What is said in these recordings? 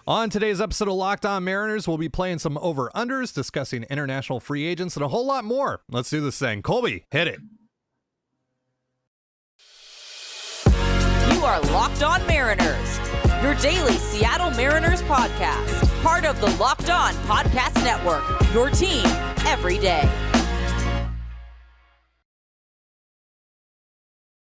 On today's episode of Locked On Mariners, we'll be playing some over-unders, discussing international free agents, and a whole lot more. Let's do this thing. Colby, hit it. You are Locked On Mariners, your daily Seattle Mariners podcast. Part of the Locked On Podcast Network, your team every day.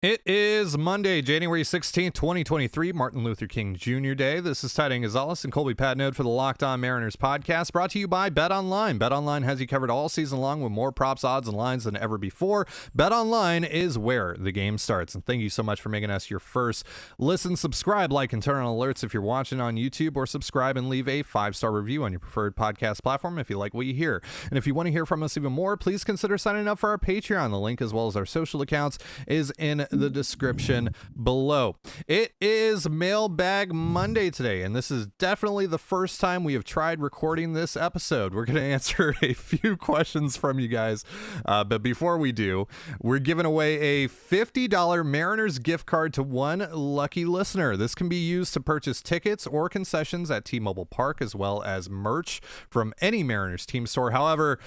It is Monday, January 16th, 2023, Martin Luther King Jr. Day. This is Trident Gonzalez and Colby Patnode for the Locked On Mariners podcast, brought to you by BetOnline. BetOnline has you covered all season long with more props, odds, and lines than ever before. BetOnline is where the game starts. And thank you so much for making us your first listen. Subscribe, like, and turn on alerts if you're watching on YouTube, or subscribe and leave a 5-star review on your preferred podcast platform if you like what you hear. And if you want to hear from us even more, please consider signing up for our Patreon. The link, as well as our social accounts, is in the description below. It is Mailbag Monday today, and this is definitely the first time we have tried recording this episode. We're going to answer a few questions from you guys, but before we do, we're giving away a $50 Mariners gift card to one lucky listener. This can be used to purchase tickets or concessions at T-Mobile Park, as well as merch from any Mariners team store. However,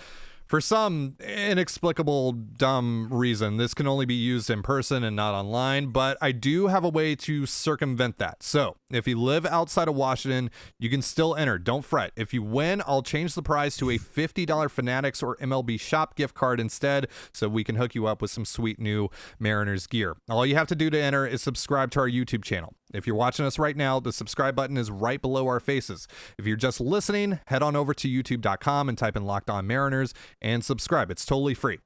for some inexplicable, dumb reason, this can only be used in person and not online, but I do have a way to circumvent that. So if you live outside of Washington, you can still enter. Don't fret. If you win, I'll change the prize to a $50 Fanatics or MLB Shop gift card instead, so we can hook you up with some sweet new Mariners gear. All you have to do to enter is subscribe to our YouTube channel. If you're watching us right now, the subscribe button is right below our faces. If you're just listening, head on over to youtube.com and type in Locked On Mariners and subscribe. It's totally free.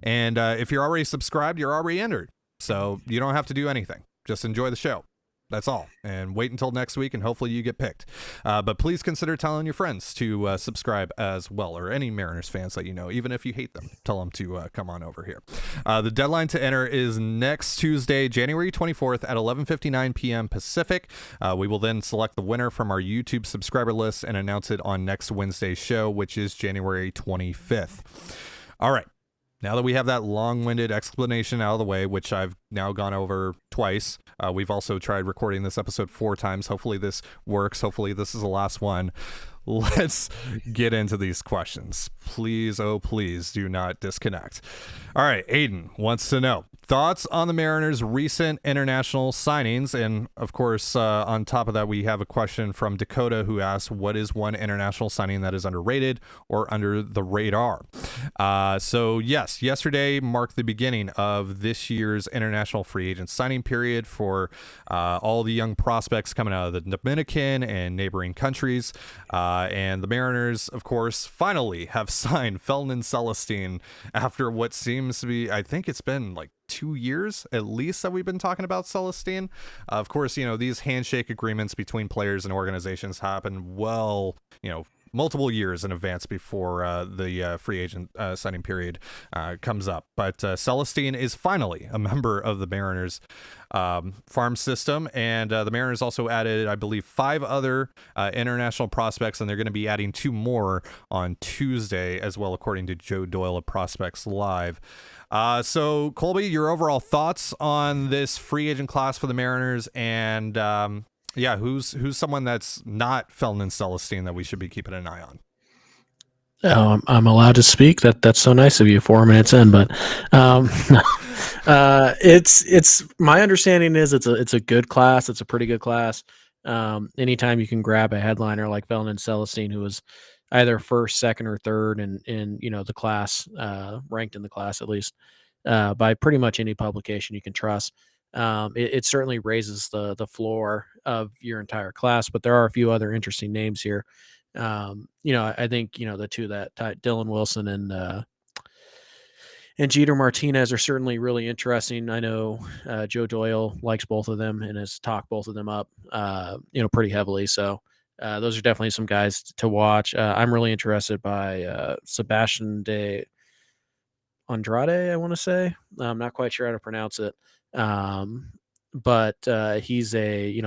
And if you're already subscribed, you're already entered. So you don't have to do anything. Just enjoy the show. That's all. And wait until next week, and hopefully you get picked. But please consider telling your friends to subscribe as well, or any Mariners fans that you know, even if you hate them. Tell them to come on over here. The deadline to enter is next Tuesday, January 24th at 11:59 p.m. Pacific. We will then select the winner from our YouTube subscriber list and announce it on next Wednesday's show, which is January 25th. All right. Now that we have that long-winded explanation out of the way, which I've now gone over twice, we've also tried recording this episode 4 times. Hopefully this works. Hopefully this is the last one. Let's get into these questions. Please, oh please, do not disconnect. All right, Aiden wants to know thoughts on the Mariners' recent international signings. And of course, on top of that, we have a question from Dakota, who asks, what is one international signing that is underrated or under the radar? So yes, yesterday marked the beginning of this year's international free agent signing period for all the young prospects coming out of the Dominican and neighboring countries. And the Mariners, of course, finally have signed Felton Celestine after what seems to be, I think it's been like 2 years at least that we've been talking about Celestine. Of course, you know, these handshake agreements between players and organizations happen multiple years in advance before the free agent signing period comes up. But Celestine is finally a member of the Mariners farm system, and the Mariners also added, I believe, 5 other international prospects, and they're going to be adding 2 more on Tuesday as well, according to Joe Doyle of Prospects Live. So Colby, your overall thoughts on this free agent class for the Mariners, and who's someone that's not Felton Celestine that we should be keeping an eye on? I'm allowed to speak. That's so nice of you. 4 minutes in, but it's my understanding is it's a good class. It's a pretty good class. Anytime you can grab a headliner like Felton Celestine, who was either first, second, or third in the class, ranked in the class at least by pretty much any publication you can trust. It certainly raises the floor of your entire class, but there are a few other interesting names here. I think, the two that Dylan Wilson and Jeter Martinez are certainly really interesting. I know Joe Doyle likes both of them and has talked both of them up, pretty heavily. So those are definitely some guys to watch. I'm really interested by Sebastian de Andrade, I want to say. I'm not quite sure how to pronounce it. But he's a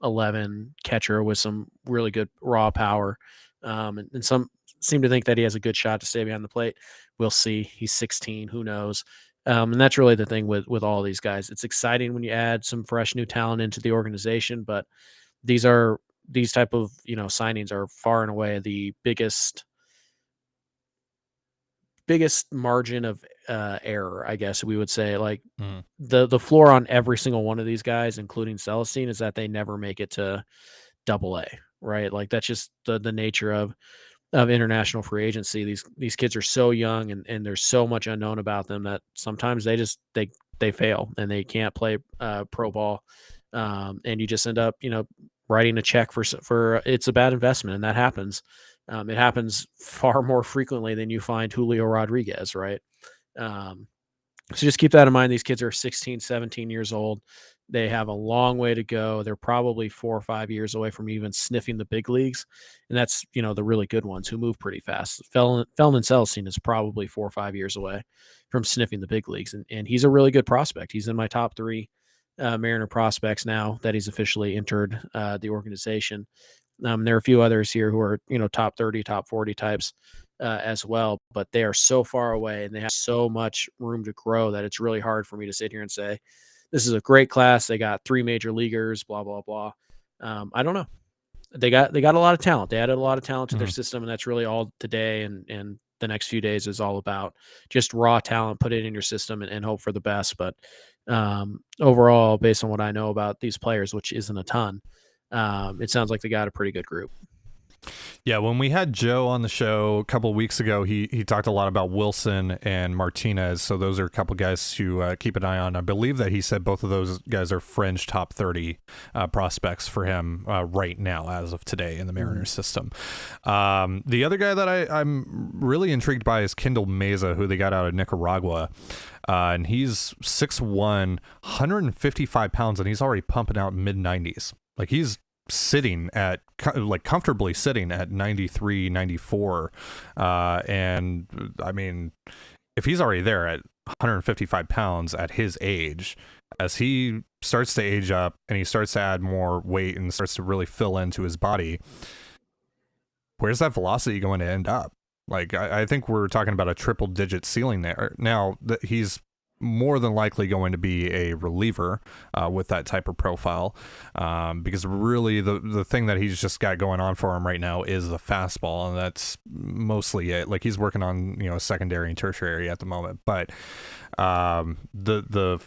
5'11" catcher with some really good raw power, and some seem to think that he has a good shot to stay behind the plate. We'll see. He's 16. Who knows? And that's really the thing with all these guys. It's exciting when you add some fresh new talent into the organization, but these are these type of signings are far and away the biggest margin of error, I guess we would say. Like Mm. the floor on every single one of these guys, including Celestine, is that they never make it to Double A, right? Like that's just the nature of international free agency. These kids are so young, and there's so much unknown about them that sometimes they fail and they can't play pro ball, and you just end up writing a check for it's a bad investment, and that happens. It happens far more frequently than you find Julio Rodriguez, right? Um, so just keep that in mind. These kids are 16, 17 years old. They have a long way to go. They're probably 4 or 5 years away from even sniffing the big leagues. And that's, the really good ones who move pretty fast. Felon Celestine is probably 4 or 5 years away from sniffing the big leagues. And he's a really good prospect. He's in my top 3 Mariner prospects now that he's officially entered the organization. There are a few others here who are, top 30, top 40 types as well, but they are so far away and they have so much room to grow that it's really hard for me to sit here and say, this is a great class. They got 3 major leaguers, blah, blah, blah. I don't know. They got a lot of talent. They added a lot of talent to their system, and that's really all today and the next few days is all about just raw talent, put it in your system and hope for the best. But overall, based on what I know about these players, which isn't a ton, it sounds like they got a pretty good group. Yeah, when we had Joe on the show a couple of weeks ago, he talked a lot about Wilson and Martinez. So those are a couple guys to keep an eye on. I believe that he said both of those guys are fringe top 30 prospects for him right now, as of today, in the Mariners system. The other guy that I'm really intrigued by is Kendall Meza, who they got out of Nicaragua. And he's 6'1", 155 pounds, and he's already pumping out mid-90s. Like he's comfortably sitting at 93, 94. And I mean, if he's already there at 155 pounds at his age, as he starts to age up and he starts to add more weight and starts to really fill into his body, where's that velocity going to end up? Like, I think we're talking about a triple digit ceiling there. Now that he's more than likely going to be a reliever with that type of profile, because really the thing that he's just got going on for him right now is the fastball, and that's mostly it. Like he's working on secondary and tertiary at the moment, but the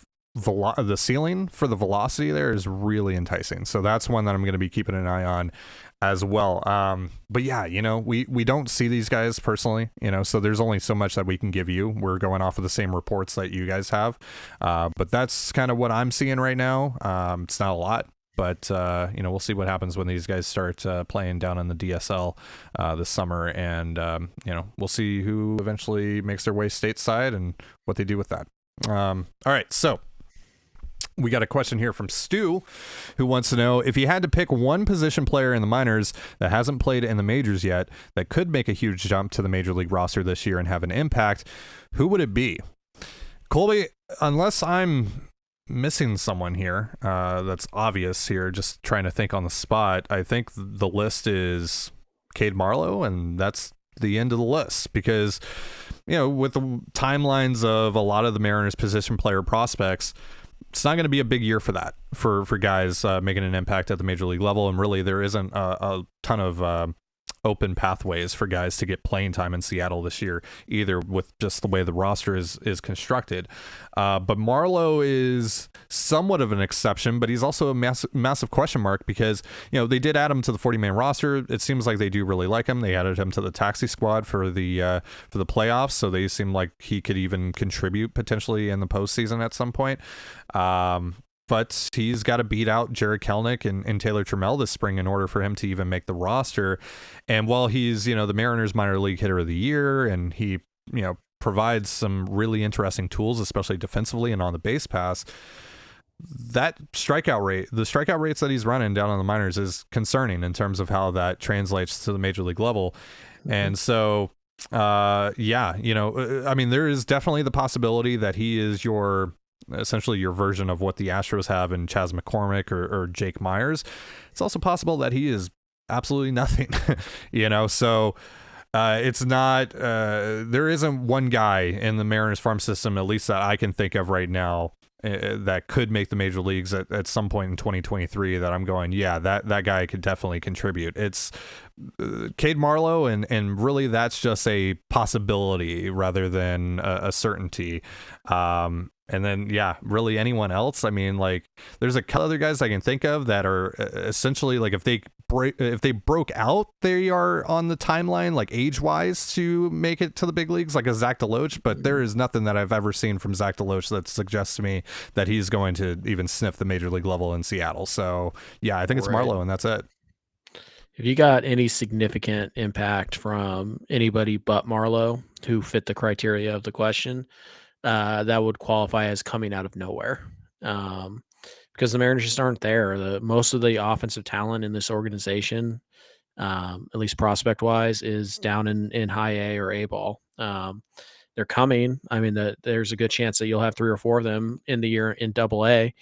ceiling for the velocity there is really enticing. So that's one that I'm going to be keeping an eye on as well. But yeah, we don't see these guys personally, so there's only so much that we can give you. We're going off of the same reports that you guys have. But that's kind of what I'm seeing right now. It's not a lot, but we'll see what happens when these guys start playing down in the DSL this summer, and we'll see who eventually makes their way stateside and what they do with that. All right, so we got a question here from Stu, who wants to know, if you had to pick one position player in the minors that hasn't played in the majors yet that could make a huge jump to the major league roster this year and have an impact, who would it be? Colby, unless I'm missing someone here that's obvious here, just trying to think on the spot, I think the list is Cade Marlowe, and that's the end of the list, because with the timelines of a lot of the Mariners position player prospects, it's not going to be a big year for that, for guys making an impact at the major league level. And really, there isn't a ton of open pathways for guys to get playing time in Seattle this year, either, with just the way the roster is constructed. But Marlowe is somewhat of an exception, but he's also a massive question mark, because they did add him to the 40-man roster. It seems like they do really like him. They added him to the taxi squad for the playoffs, so they seem like he could even contribute potentially in the postseason at some point. But he's got to beat out Jared Kelenic and Taylor Trammell this spring in order for him to even make the roster. And while he's, the Mariners minor league hitter of the year, and he, provides some really interesting tools, especially defensively and on the base pass, the strikeout rates that he's running down on the minors is concerning in terms of how that translates to the major league level. And so, there is definitely the possibility that he is essentially your version of what the Astros have in Chas McCormick or Jake Myers. It's also possible that he is absolutely nothing, so it's not, there isn't one guy in the Mariners farm system, at least that I can think of right now, that could make the major leagues at some point in 2023 that I'm going, yeah, that guy could definitely contribute. It's Cade Marlowe, and really that's just a possibility rather than a certainty. And then, yeah, really anyone else. I mean, like, there's a couple other guys I can think of that are essentially like if they broke out, they are on the timeline, like age wise, to make it to the big leagues, like a Zach DeLoach. But there is nothing that I've ever seen from Zach DeLoach that suggests to me that he's going to even sniff the major league level in Seattle. So, yeah, I think it's Marlowe, and that's it. Have you got any significant impact from anybody but Marlowe who fit the criteria of the question? That would qualify as coming out of nowhere, because the Mariners just aren't there. Most of the offensive talent in this organization, at least prospect wise, is down in high A or A ball. They're coming. I mean, there's a good chance that you'll have 3 or 4 of them in the year in Double A.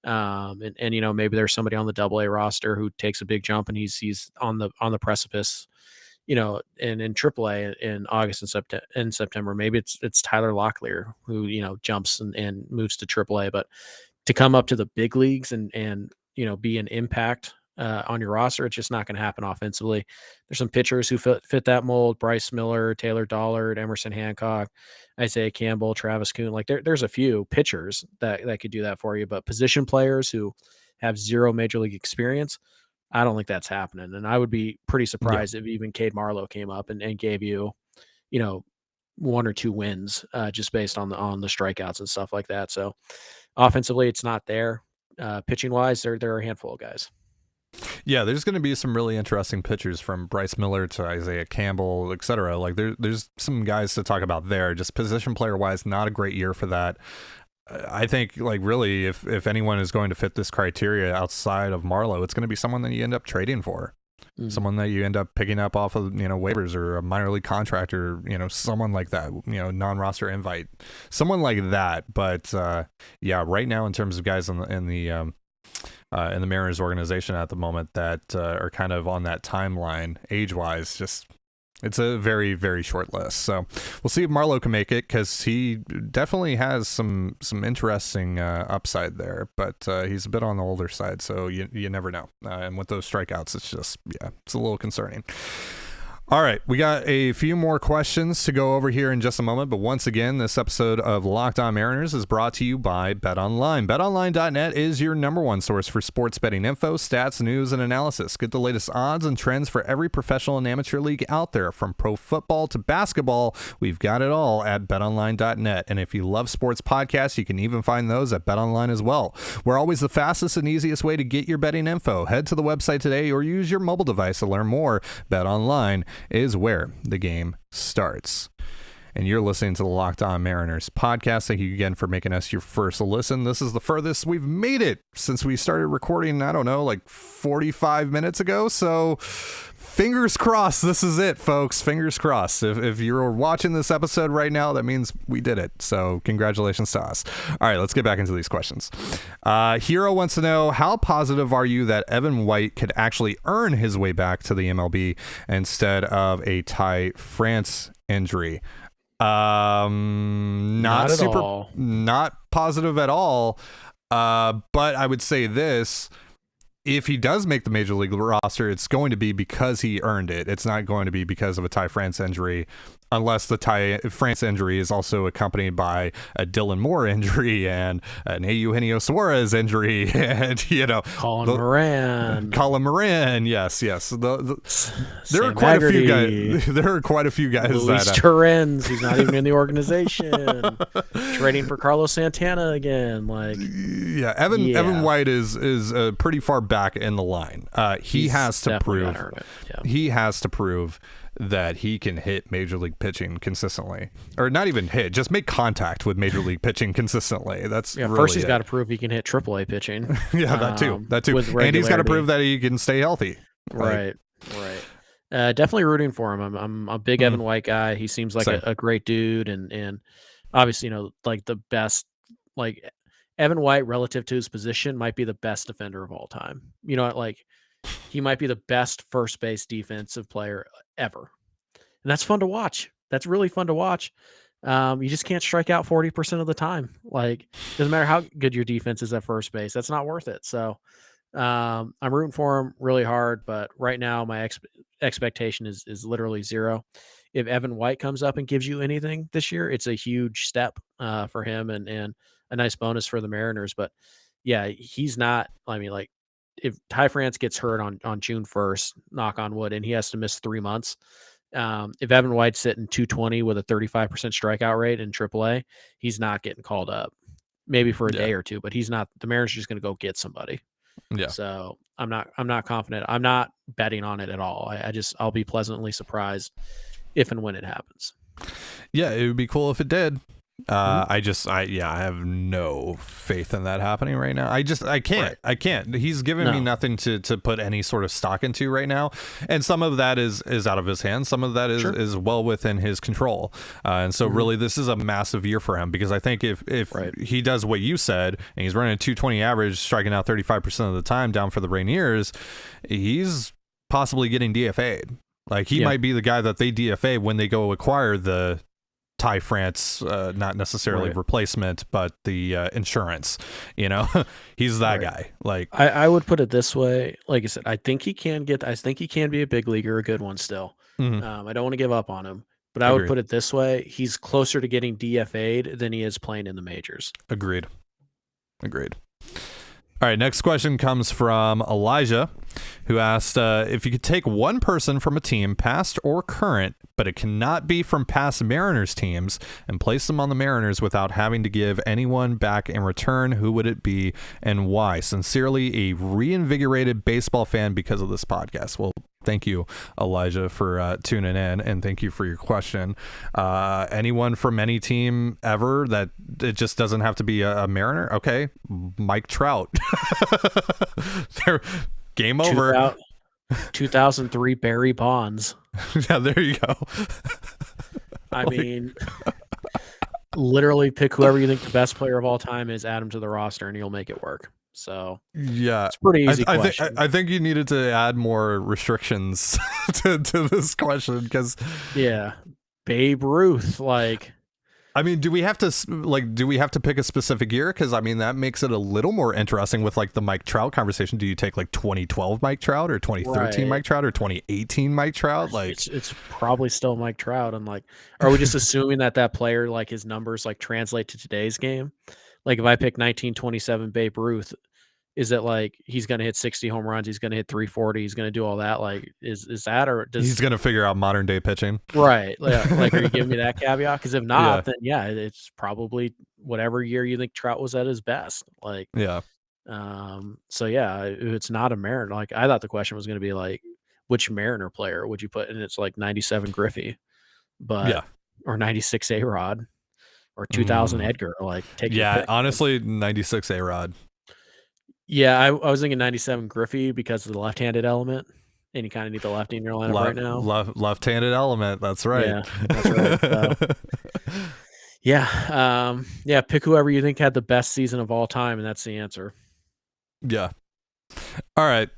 And maybe there's somebody on the Double A roster who takes a big jump and he's on the precipice. And in AAA in August and September, maybe it's Tyler Locklear who, jumps and moves to AAA. But to come up to the big leagues and be an impact on your roster, it's just not going to happen offensively. There's some pitchers who fit that mold: Bryce Miller, Taylor Dollard, Emerson Hancock, Isaiah Campbell, Travis Kuhn. Like there's a few pitchers that could do that for you, but position players who have zero major league experience, I don't think that's happening. And I would be pretty surprised if even Cade Marlowe came up and gave you, 1 or 2 wins just based on the strikeouts and stuff like that. So offensively, it's not there. Pitching wise, there are a handful of guys. Yeah, there's going to be some really interesting pitchers from Bryce Miller to Isaiah Campbell, etc. Like there's some guys to talk about there. Just position player wise, not a great year for that. I think, like, really, if anyone is going to fit this criteria outside of Marlowe, it's going to be someone that you end up trading for, someone that you end up picking up off of, waivers, or a minor league contract, or, someone like that, non-roster invite, someone like that. But yeah, right now, in terms of guys in the Mariners organization at the moment that are kind of on that timeline, age-wise, just it's a very, very short list. So we'll see if Marlowe can make it, because he definitely has some interesting upside there, but he's a bit on the older side, so you never know. And with those strikeouts, it's just, it's a little concerning. All right, we got a few more questions to go over here in just a moment, but once again, this episode of Locked On Mariners is brought to you by BetOnline. BetOnline.net is your #1 source for sports betting info, stats, news, and analysis. Get the latest odds and trends for every professional and amateur league out there, from pro football to basketball. We've got it all at BetOnline.net, and if you love sports podcasts, you can even find those at BetOnline as well. We're always the fastest and easiest way to get your betting info. Head to the website today or use your mobile device to learn more. BetOnline is where the game starts. And you're listening to the Locked On Mariners podcast. Thank you again for making us your first listen. This is the furthest we've made it since we started recording, I don't know, like 45 minutes ago. So fingers crossed, this is it, folks. Fingers crossed. If you're watching this episode right now, that means we did it. So congratulations to us. All right, let's get back into these questions. Hero wants to know, how positive are you that Evan White could actually earn his way back to the MLB instead of a Ty France injury? Not positive at all. But I would say this: if he does make the major league roster, it's going to be because he earned it. It's not going to be because of a Ty France injury, unless the Ty France injury is also accompanied by a Dylan Moore injury and an Eugenio Suarez injury, and Colin Moran. Yes. There are quite a few guys. There are quite a few guys. Luis Torrens, who's not even in the organization, trading for Carlos Santana again. Evan White is pretty far back in the line. He has to prove that he can hit major league pitching consistently, or not even hit, just make contact with major league pitching consistly. That's really first he's got to prove he can hit AAA pitching. That too. And he's got to prove that he can stay healthy. Right. Definitely rooting for him. I'm a big Evan White guy. He seems like a great dude, and obviously, like the best, like Evan White relative to his position might be the best defender of all time. He might be the best first base defensive player ever. And that's fun to watch. That's really fun to watch. You just can't strike out 40% of the time. Like, doesn't matter how good your defense is at first base. That's not worth it. So I'm rooting for him really hard, but right now my expectation is literally zero. If Evan White comes up and gives you anything this year, it's a huge step for him and a nice bonus for the Mariners. But yeah, he's not. I mean, like, if Ty France gets hurt on June 1st, knock on wood, and he has to miss 3 months. If Evan White's sitting 220 with a 35% strikeout rate in AAA, he's not getting called up. Maybe for a day or two, but he's not. The Mariners are just going to go get somebody. Yeah. So I'm not confident. I'm not betting on it at all. I'll be pleasantly surprised if and when it happens. Yeah, it would be cool if it did. I have no faith in that happening right now. I can't. Right. I can't. He's given me nothing to put any sort of stock into right now, and some of that is out of his hands. Some of that is well within his control, and so really this is a massive year for him, because I think if he does what you said and he's running a 220 average, striking out 35% of the time down for the Rainiers, he's possibly getting DFA'd. Like, he might be the guy that they DFA when they go acquire the Ty France, not necessarily replacement, but the insurance. He's that guy. Like, I would put it this way. Like I said, I think he can be a big leaguer, a good one still. I don't want to give up on him, but I would put it this way: he's closer to getting DFA'd than he is playing in the majors. Agreed. All right, next question comes from Elijah, who asked if you could take one person from a team, past or current, but it cannot be from past Mariners teams, and place them on the Mariners without having to give anyone back in return, who would it be and why? Sincerely, a reinvigorated baseball fan because of this podcast. Well, thank you, Elijah, for tuning in, and thank you for your question. Anyone from any team ever that it just doesn't have to be a Mariner? Okay, Mike Trout. Game over. 2003 Barry Bonds. Yeah, there you go. I mean, literally pick whoever you think the best player of all time is, add him to the roster, and you'll make it work. So yeah, it's a pretty easy question. I think you needed to add more restrictions to this question, because Babe Ruth, like. I mean, do we have to pick a specific year? Because I mean, that makes it a little more interesting with like the Mike Trout conversation. Do you take like 2012 Mike Trout, or 2013 Mike Trout, or 2018 Mike Trout? Like, it's probably still Mike Trout. And like, are we just assuming that player, like, his numbers like translate to today's game? Like, if I pick 1927 Babe Ruth, is it like he's going to hit 60 home runs, he's going to hit 340, he's going to do all that? Like, is that, or does he's going to figure out modern day pitching? Right. Like, are you giving me that caveat? Because if not, then it's probably whatever year you think Trout was at his best. Like, so if it's not a Mariner, like, I thought the question was going to be like, which Mariner player would you put? And it's like 97 Griffey, or 96 A-Rod, or 2000 Edgar. Like, take your pick. Honestly, 96 A-Rod. Yeah, I was thinking 97 Griffey because of the left-handed element, and you kind of need the lefty in your lineup right now. Left-handed element, that's right. Yeah, that's right. Pick whoever you think had the best season of all time, and that's the answer. Yeah. All right.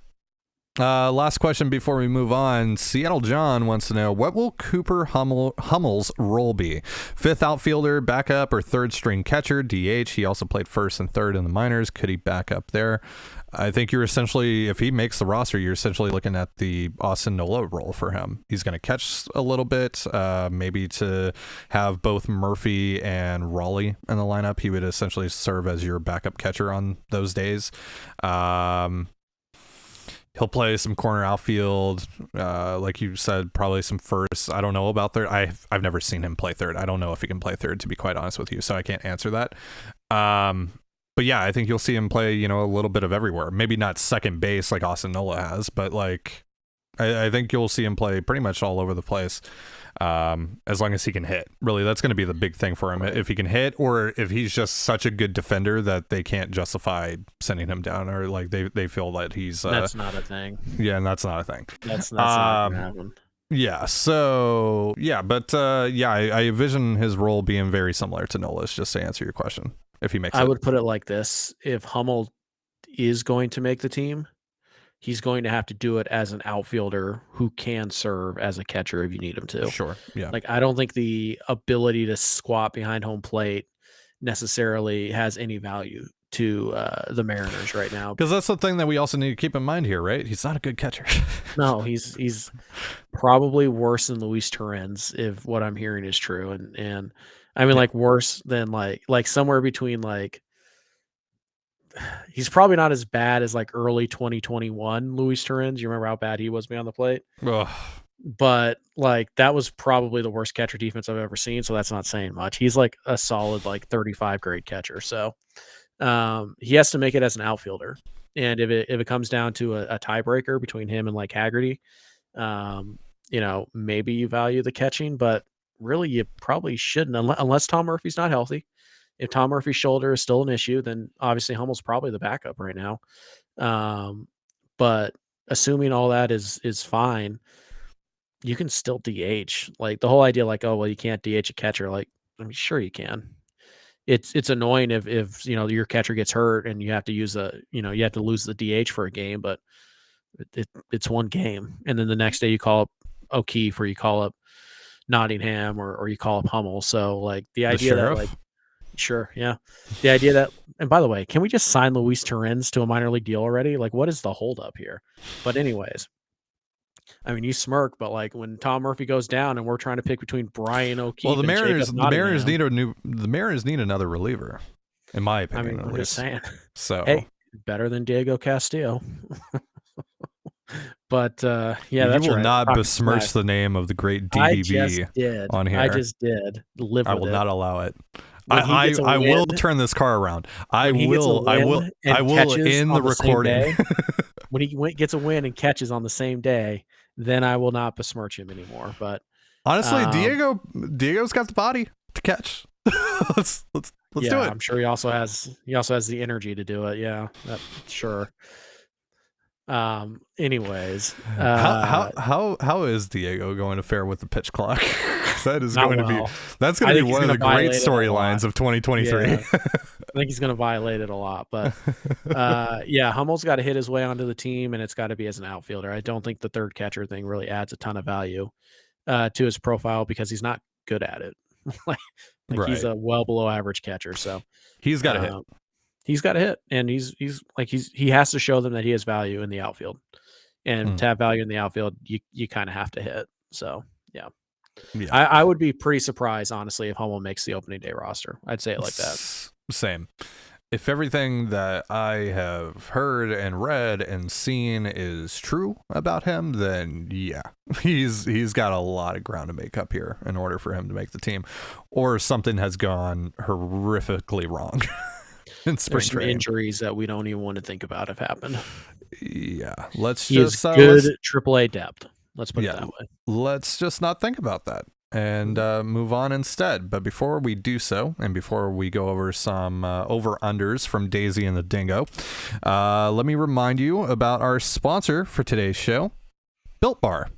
Last question before we move on. Seattle John wants to know, what will Cooper Hummel's role be? Fifth outfielder, backup, or third string catcher, DH? He also played first and third in the minors. Could he back up there? I think you're essentially, if he makes the roster, you're essentially looking at the Austin Nola role for him. He's going to catch a little bit, maybe to have both Murphy and Raleigh in the lineup. He would essentially serve as your backup catcher on those days. He'll play some corner outfield, like you said, probably some first. I don't know about third. I've never seen him play third. I don't know if he can play third, to be quite honest with you, so I can't answer that. But yeah, I think you'll see him play, a little bit of everywhere. Maybe not second base like Austin Nola has, but like I think you'll see him play pretty much all over the place, as long as he can hit. Really, that's going to be the big thing for him. Right. If he can hit, or if he's just such a good defender that they can't justify sending him down, or like they feel that he's that's not a thing. Yeah, and that's not a thing. That's not gonna happen. Yeah. So yeah, but I envision his role being very similar to Nola's. Just to answer your question, if he makes, I would put it like this: if Hummel is going to make the team, he's going to have to do it as an outfielder who can serve as a catcher if you need him to. Sure. Yeah. Like, I don't think the ability to squat behind home plate necessarily has any value to the Mariners right now. Because that's the thing that we also need to keep in mind here, right? He's not a good catcher. No, he's probably worse than Luis Torrens, if what I'm hearing is true. And I mean, like, worse than like somewhere between, like, he's probably not as bad as like early 2021 Luis Torrens. You remember how bad he was behind the plate? Ugh. But like, that was probably the worst catcher defense I've ever seen. So that's not saying much. He's like a solid, like 35 grade catcher. So he has to make it as an outfielder. And if it comes down to a tiebreaker between him and like Haggerty, maybe you value the catching, but really you probably shouldn't unless Tom Murphy's not healthy. If Tom Murphy's shoulder is still an issue, then obviously Hummel's probably the backup right now. But assuming all that is fine, you can still DH. Like, the whole idea, like, oh, well, you can't DH a catcher. Like, I mean, sure you can. It's annoying if your catcher gets hurt and you have to use you have to lose the DH for a game, but it's one game. And then the next day you call up O'Keefe or you call up Nottingham or you call up Hummel. So, like, the idea that, like, sure, yeah. The idea that, and by the way, can we just sign Luis Torrens to a minor league deal already? Like, what is the holdup here? But anyways, I mean, you smirk, but like, when Tom Murphy goes down and we're trying to pick between Brian O'Keefe, well, the Mariners need need another reliever, in my opinion. I mean, I'm just saying. So, hey, better than Diego Castillo. But yeah, you will not besmirch the name of the great DDB on here. I just did. I will not allow it. I will turn this car around. I will end the recording. When he gets a win and catches on the same day, then I will not besmirch him anymore. But honestly, Diego's got the body to catch. let's do it. I'm sure he also has the energy to do it. Yeah, sure. Anyways, how is Diego going to fare with the pitch clock? That is going to be one of the great storylines of 2023. Yeah. I think he's going to violate it a lot, but Hummel's got to hit his way onto the team, and it's got to be as an outfielder. I don't think the third catcher thing really adds a ton of value to his profile because he's not good at it. Like right. He's a well below average catcher, so he's got to hit. He's got to hit, and he has to show them that he has value in the outfield, and to have value in the outfield, you kind of have to hit. So yeah. I would be pretty surprised, honestly, if Hummel makes the opening day roster. I'd say it like that. Same. If everything that I have heard and read and seen is true about him, then yeah, he's got a lot of ground to make up here in order for him to make the team, or something has gone horrifically wrong. There's some injuries that we don't even want to think about have happened. Yeah, let's he just is good AAA depth. Let's put it that way. Let's just not think about that and move on instead. But before we do so, and before we go over some over-unders from Daisy and the Dingo, let me remind you about our sponsor for today's show, Built Bar.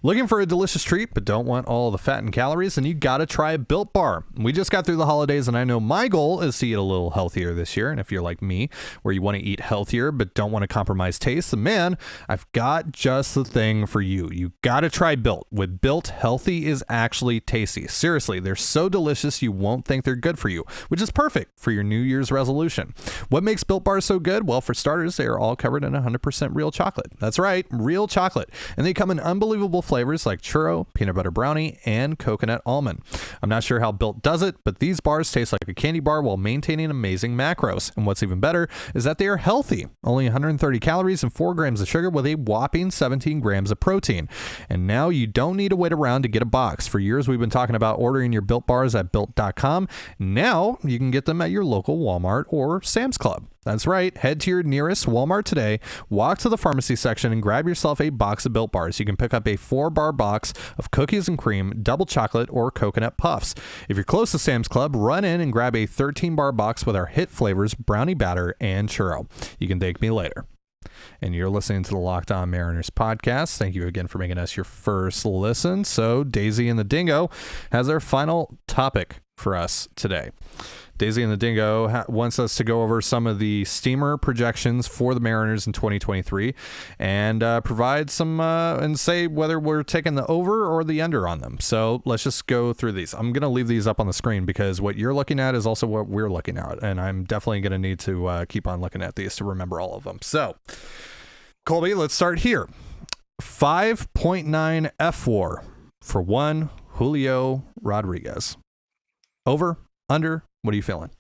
Looking for a delicious treat but don't want all the fat and calories? Then you gotta try Built Bar. We just got through the holidays and I know my goal is to eat a little healthier this year. And if you're like me, where you want to eat healthier but don't want to compromise taste, then man, I've got just the thing for you. You gotta try Built. With Built, healthy is actually tasty. Seriously, they're so delicious you won't think they're good for you, which is perfect for your New Year's resolution. What makes Built Bars so good? Well, for starters, they are all covered in 100% real chocolate. That's right, real chocolate. And they come in unbelievable flavors like churro, peanut butter brownie, and coconut almond. I'm not sure how Built does it, but these bars taste like a candy bar while maintaining amazing macros. And what's even better is that they are healthy. Only 130 calories and 4 grams of sugar with a whopping 17 grams of protein. And now you don't need to wait around to get a box. For years, we've been talking about ordering your Built Bars at Built.com. Now you can get them at your local Walmart or Sam's Club. That's right. Head to your nearest Walmart today, walk to the pharmacy section, and grab yourself a box of Built Bars. You can pick up a 4-bar box of cookies and cream, double chocolate, or coconut puffs. If you're close to Sam's Club, run in and grab a 13-bar box with our hit flavors, brownie batter, and churro. You can thank me later. And you're listening to the Locked On Mariners podcast. Thank you again for making us your first listen. So Daisy and the Dingo has their final topic for us today. Daisy and the Dingo wants us to go over some of the steamer projections for the Mariners in 2023 and provide some and say whether we're taking the over or the under on them. So let's just go through these. I'm going to leave these up on the screen because what you're looking at is also what we're looking at, and I'm definitely going to need to keep on looking at these to remember all of them. So, Colby, let's start here. 5.9 F4 for one Julio Rodriguez. Over, under, what are you feeling?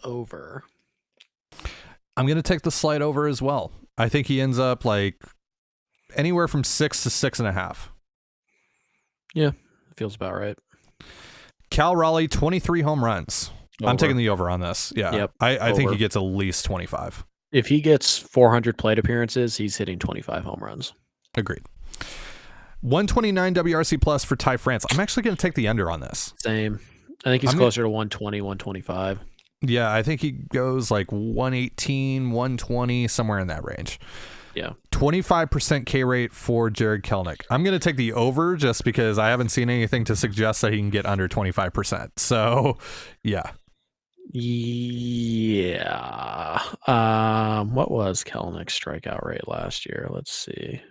Over. I'm going to take the slight over as well. I think he ends up like anywhere from 6 to 6.5. Yeah, feels about right. Cal Raleigh, 23 home runs. Over. I'm taking the over on this. Yeah. Yep, I think over. he gets at least 25. If he gets 400 plate appearances, he's hitting 25 home runs. Agreed. 129 WRC plus for Ty France. I'm actually going to take the under on this. Same. I think he's closer to 120, 125. Yeah, I think he goes like 118, 120, somewhere in that range. Yeah. 25% K rate for Jared Kelenic. I'm going to take the over just because I haven't seen anything to suggest that he can get under 25%. So, yeah. Yeah. What was Kelenic's strikeout rate last year? Let's see.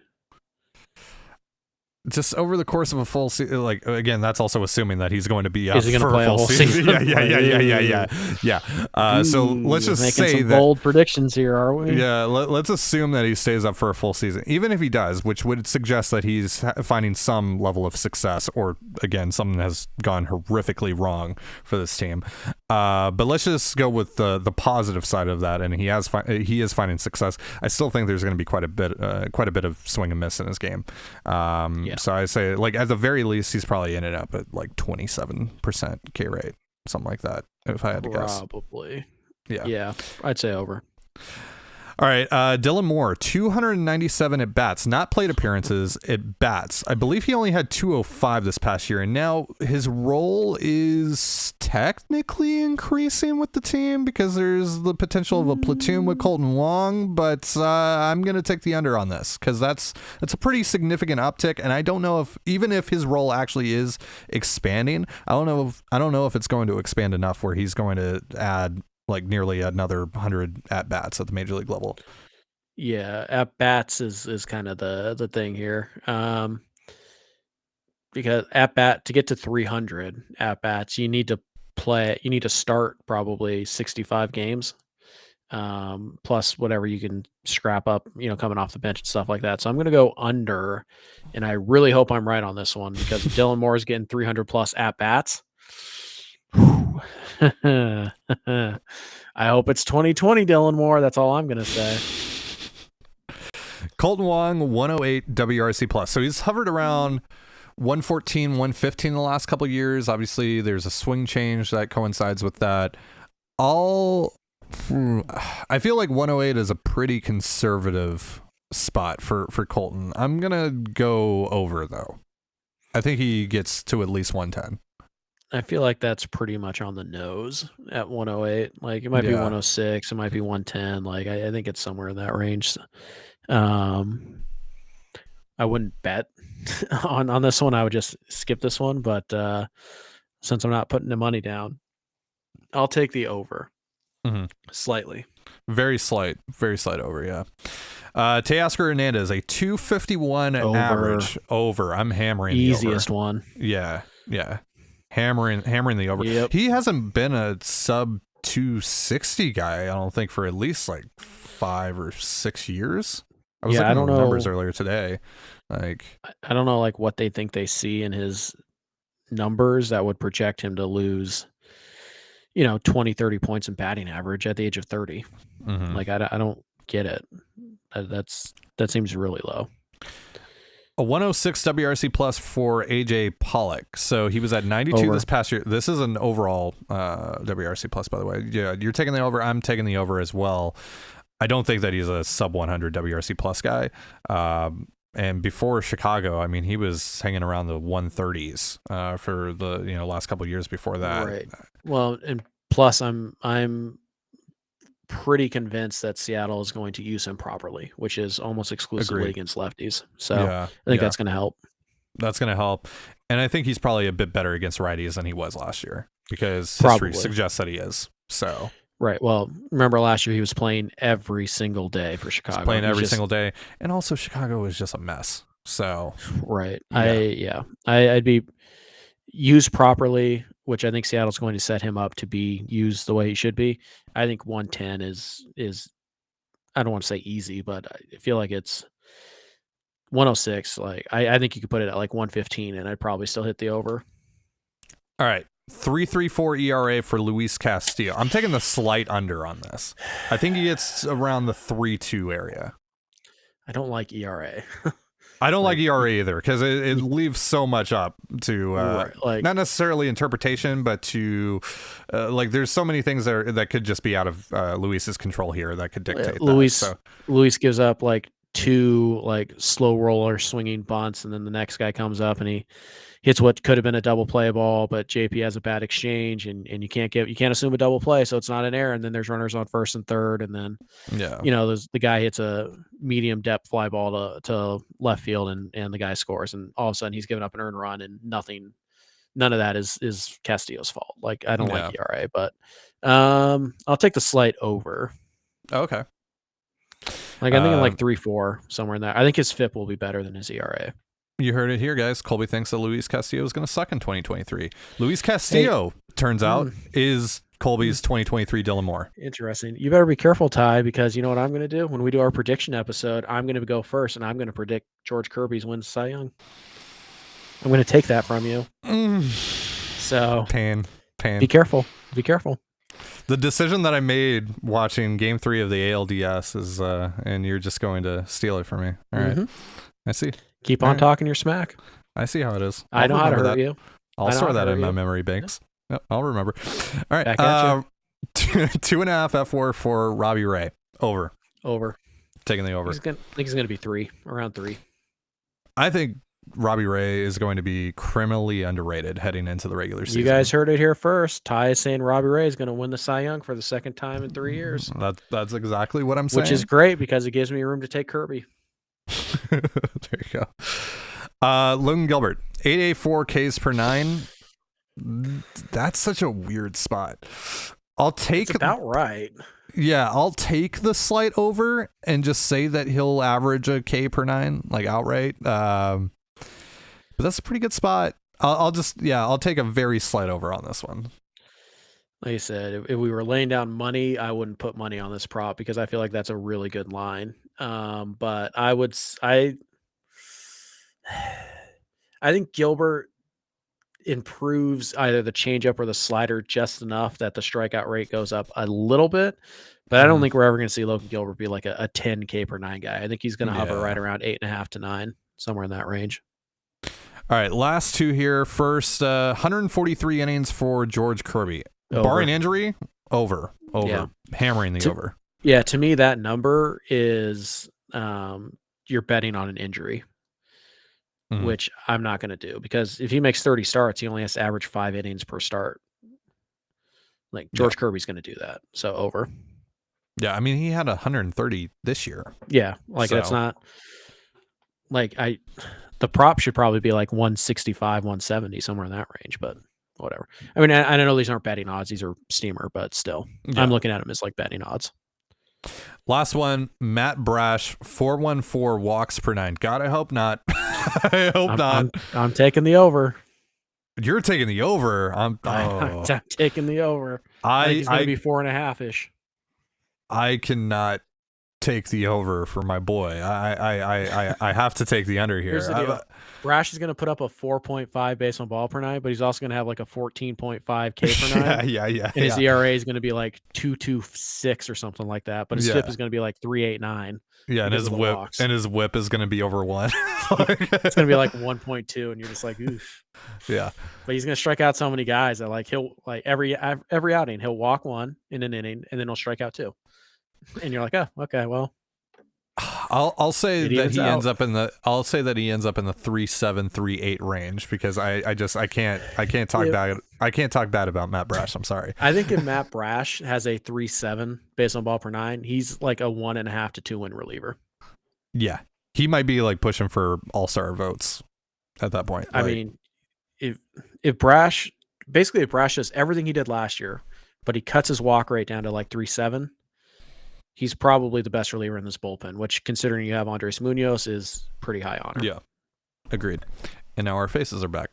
Just over the course of a full season, like, again, that's also assuming that he's going to be Is he for play a full season. Yeah. So let's just making say some that bold predictions here, are we? Yeah, let's assume that he stays up for a full season. Even if he does, which would suggest that he's finding some level of success, or again, something has gone horrifically wrong for this team. But let's just go with the positive side of that, and he is finding success. I still think there's going to be quite a bit of swing and miss in his game. So I say, like, at the very least, he's probably ended up at like 27% K rate, something like that, if I had to guess. Probably. Yeah, I'd say over. All right, Dylan Moore, 297 at bats, not plate appearances, at bats. I believe he only had 205 this past year, and now his role is technically increasing with the team because there's the potential of a platoon with Colton Wong, but I'm going to take the under on this because that's a pretty significant uptick, and I don't know if, even if his role actually is expanding, I don't know if it's going to expand enough where he's going to add like nearly another 100 at bats at the major league level. Yeah, at bats is kind of the thing here. Because to get to 300 at bats, you need to start probably 65 games. Plus whatever you can scrap up, coming off the bench and stuff like that. So I'm going to go under, and I really hope I'm right on this one because Dylan Moore is getting 300 plus at bats. I hope it's 2020 Dylan Moore. That's all I'm going to say. Colton Wong, 108 WRC plus. So he's hovered around 114, 115 the last couple of years. Obviously, there's a swing change that coincides with that. I feel like 108 is a pretty conservative spot for Colton. I'm going to go over, though. I think he gets to at least 110. I feel like that's pretty much on the nose at 108. Like, it might be 106. It might be 110. Like, I think it's somewhere in that range. I wouldn't bet on this one. I would just skip this one. But since I'm not putting the money down, I'll take the over. Mm-hmm. Slightly. Very slight over, yeah. Teoscar Hernandez, a 251 over. Average. Over. I'm hammering easiest the over. One. Yeah. Hammering the over. Yep. He hasn't been a sub 260 guy, I don't think, for at least like 5 or 6 years. I was looking at the numbers earlier today. Like, I don't know, like, what they think they see in his numbers that would project him to lose 20, 30 points in batting average at the age of 30. Mm-hmm. Like, I don't get it. That seems really low. A 106 WRC plus for AJ Pollock. So he was at 92 this past year. This is an overall WRC plus, by the way. Yeah, you're taking the over. I'm taking the over as well. I don't think that he's a sub 100 WRC plus guy. And before Chicago, I mean, he was hanging around the 130s for the last couple of years before that. Right. Well, and plus, I'm pretty convinced that Seattle is going to use him properly, which is almost exclusively against lefties. So I think that's going to help. That's going to help. And I think he's probably a bit better against righties than he was last year because Probably. history suggests that he is. So Right. Well, remember last year he was playing every single day for Chicago. he's playing every single day. And also Chicago was just a mess. So right. yeah. I'd be used properly, which I think Seattle's going to set him up to be used the way he should be. I think 110 is I don't want to say easy, but I feel like it's 106. Like I think you could put it at like 115 and I'd probably still hit the over. All right. 3.34 ERA for Luis Castillo. I'm taking the slight under on this. I think he gets around the 3.2 area. I don't like ERA. I don't like ERA either because it leaves so much up to not necessarily interpretation, but to like there's so many things that could just be out of Luis's control here that could dictate that. Luis gives up like 2 like slow roller swinging bunts, and then the next guy comes up and he hits what could have been a double play ball, but JP has a bad exchange, and you can't assume a double play, so it's not an error. And then there's runners on first and third, and then the guy hits a medium depth fly ball to left field, and the guy scores, and all of a sudden he's given up an earned run, and none of that is Castillo's fault. Like I don't like ERA, but I'll take the slight over. Okay. Like I'm thinking like 3.4 somewhere in there. I think his FIP will be better than his ERA. You heard it here, guys. Colby thinks that Luis Castillo is going to suck in 2023. Luis Castillo, turns out, is Colby's 2023 Dylan Moore. Interesting. You better be careful, Ty, because you know what I'm going to do? When we do our prediction episode, I'm going to go first, and I'm going to predict George Kirby's wins Cy Young. I'm going to take that from you. So pain. Be careful. Be careful. The decision that I made watching Game 3 of the ALDS is, and you're just going to steal it from me. All right. I see. Keep on talking your smack. I see how it is. I know how to hurt you. I'll store that in my memory banks. Yep, I'll remember. All right. Back at you. 2.5 F4 for Robbie Ray. Over. Taking the over. I think he's going to be 3, around 3. I think Robbie Ray is going to be criminally underrated heading into the regular season. You guys heard it here first. Ty is saying Robbie Ray is going to win the Cy Young for the second time in 3 years. That's exactly what I'm saying. Which is great because it gives me room to take Kirby. There you go. Logan Gilbert, 8.84 Ks per 9. That's such a weird spot. It's about right. Yeah, I'll take the slight over and just say that he'll average a K per 9, like outright. But that's a pretty good spot. I'll take a very slight over on this one. Like I said, if we were laying down money, I wouldn't put money on this prop because I feel like that's a really good line. But I think Gilbert improves either the changeup or the slider just enough that the strikeout rate goes up a little bit. But I don't think we're ever going to see Logan Gilbert be like a 10 K per 9 guy. I think he's going to hover right around 8.5 to 9, somewhere in that range. All right, last two here. First, 143 innings for George Kirby. Over. Barring injury, over. Yeah. Hammering the over. Yeah, to me, that number is you're betting on an injury, which I'm not going to do because if he makes 30 starts, he only has to average 5 innings per start. Like George Kirby's going to do that. So over. Yeah, I mean, he had 130 this year. Yeah, like that's not like the prop should probably be like 165, 170, somewhere in that range, but whatever. I mean, I know these aren't betting odds. These are steamer, but still, I'm looking at them as like betting odds. Last one, Matt Brash, 414 walks per 9. God, I hope not. I hope not. I'm taking the over. You're taking the over. I'm taking the over. I think he's going to be 4.5-ish. I cannot take the over for my boy. I have to take the under here. Here's the deal. Brash is going to put up a 4.5 base on ball per 9, but he's also going to have like a 14.5 K per 9. Yeah. And his ERA is going to be like 2.26 or something like that, but his FIP is going to be like 3.89. Yeah, and his whip is going to be over 1. It's going to be like 1.2, and you're just like, oof. Yeah. But he's going to strike out so many guys that like he'll like every outing he'll walk 1 in an inning, and then he'll strike out 2. And you're like, oh, okay, well. I'll say that he ends up in the 3.7, 3.8 range because I can't talk bad. I can't talk bad about Matt Brash. I'm sorry. I think if Matt Brash has a 3.7 based on ball per 9, he's like a 1.5 to 2 win reliever. Yeah, he might be like pushing for all-star votes at that point. I mean, if Brash does everything he did last year, but he cuts his walk rate down to like 3.7, he's probably the best reliever in this bullpen, which, considering you have Andres Munoz, is pretty high honor. Yeah, agreed. And now our faces are back.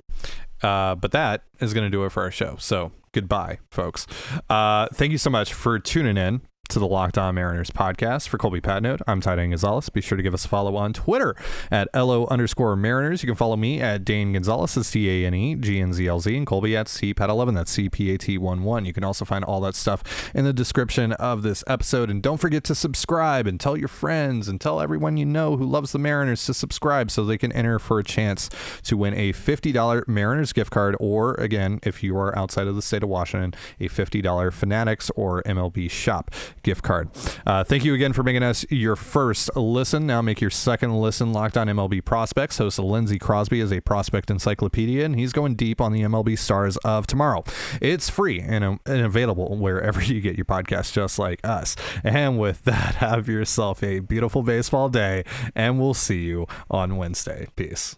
But that is going to do it for our show. So goodbye, folks. Thank you so much for tuning in to the Locked On Mariners podcast. For Colby Patnode, I'm Trident Gonzalez. Be sure to give us a follow on Twitter at LO_Mariners. You can follow me at Dane Gonzalez, that's DaneGNZLZ, and Colby at CPAT11, that's CPAT11. You can also find all that stuff in the description of this episode. And don't forget to subscribe and tell your friends and tell everyone you know who loves the Mariners to subscribe so they can enter for a chance to win a $50 Mariners gift card, or again, if you are outside of the state of Washington, a $50 Fanatics or MLB Shop gift card. Thank you again for making us your first listen. Now make your second listen. Locked On MLB Prospects. Host Lindsey Crosby is a prospect encyclopedia, and he's going deep on the MLB stars of tomorrow. It's free and available wherever you get your podcasts, just like us. And with that, have yourself a beautiful baseball day, and we'll see you on Wednesday. Peace.